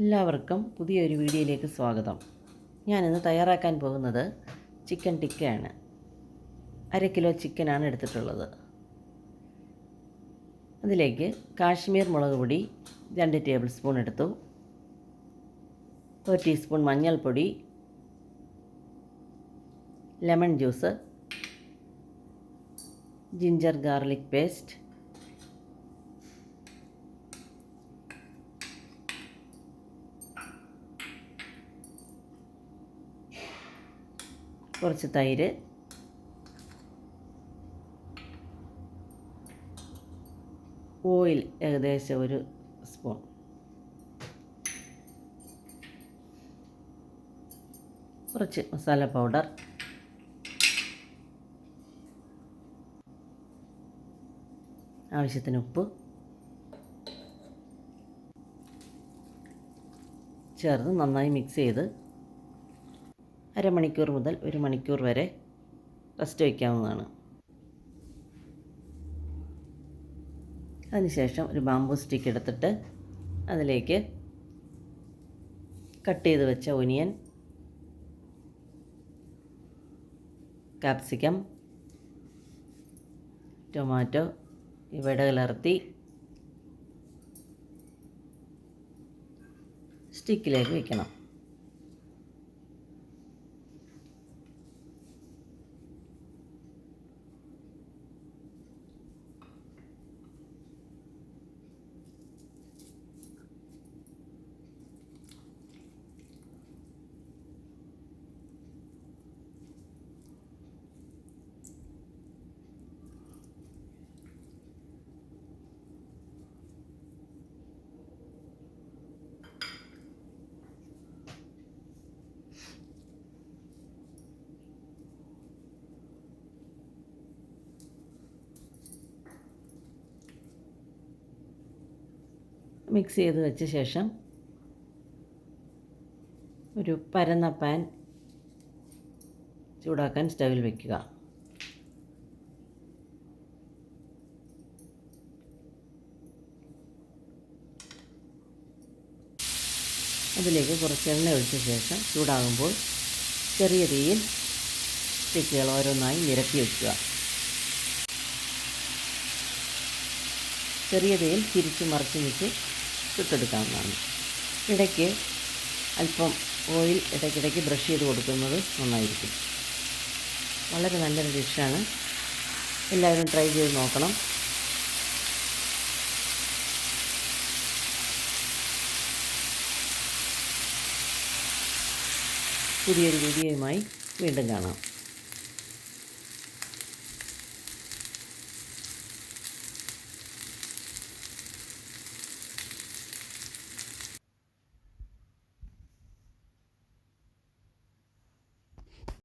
എല്ലാവർക്കും പുതിയൊരു വീഡിയോയിലേക്ക് സ്വാഗതം. ഞാനിന്ന് തയ്യാറാക്കാൻ പോകുന്നത് ചിക്കൻ ടിക്കയാണ്. 1/2 കിലോ ചിക്കനാണ് എടുത്തിട്ടുള്ളത്. അതിലേക്ക് കാശ്മീർ മുളക് പൊടി 2 ടേബിൾ സ്പൂൺ എടുത്തു. 1 ടീസ്പൂൺ മഞ്ഞൾപ്പൊടി, lemon juice, ginger garlic paste, കുറച്ച് തൈര്, ഓയിൽ ഏകദേശം 1 സ്പൂൺ, കുറച്ച് മസാല പൗഡർ, ആവശ്യത്തിന് ഉപ്പ് ചേർത്ത് നന്നായി മിക്സ് ചെയ്ത് അരമണിക്കൂർ മുതൽ 1 മണിക്കൂർ വരെ റെസ്റ്റ് വയ്ക്കാവുന്നതാണ്. അതിനുശേഷം ഒരു ബാംബൂ സ്റ്റിക്ക് എടുത്തിട്ട് അതിലേക്ക് കട്ട് ചെയ്ത് വെച്ച ഒനിയൻ, കാപ്സിക്കം, ടൊമാറ്റോ ഇവയുടെ കലർത്തി സ്റ്റിക്കിലേക്ക് വയ്ക്കണം. മിക്സ് ചെയ്ത് വെച്ച ശേഷം ഒരു പരന്ന പാൻ ചൂടാക്കാൻ സ്റ്റവിൽ വയ്ക്കുക. അതിലേക്ക് കുറച്ച് എണ്ണ ഒഴിച്ച ശേഷം ചൂടാകുമ്പോൾ ചെറിയ തീയിൽ സ്റ്റിക്കുകൾ ഓരോന്നായി നിരത്തി വയ്ക്കുക. ചെറിയ തീയിൽ തിരിച്ച് മറിച്ച് വെച്ച് ചുട്ടെടുക്കാവുന്നതാണ്. ഇടയ്ക്ക് അല്പം ഓയിൽ ഇടയ്ക്കിടയ്ക്ക് ബ്രഷ് ചെയ്ത് കൊടുക്കുന്നത് നന്നായിരിക്കും. വളരെ നല്ലൊരു ഡിഷാണ്. എല്ലാവരും ട്രൈ ചെയ്ത് നോക്കണം. പുതിയൊരു വീഡിയോയുമായി വീണ്ടും കാണാം.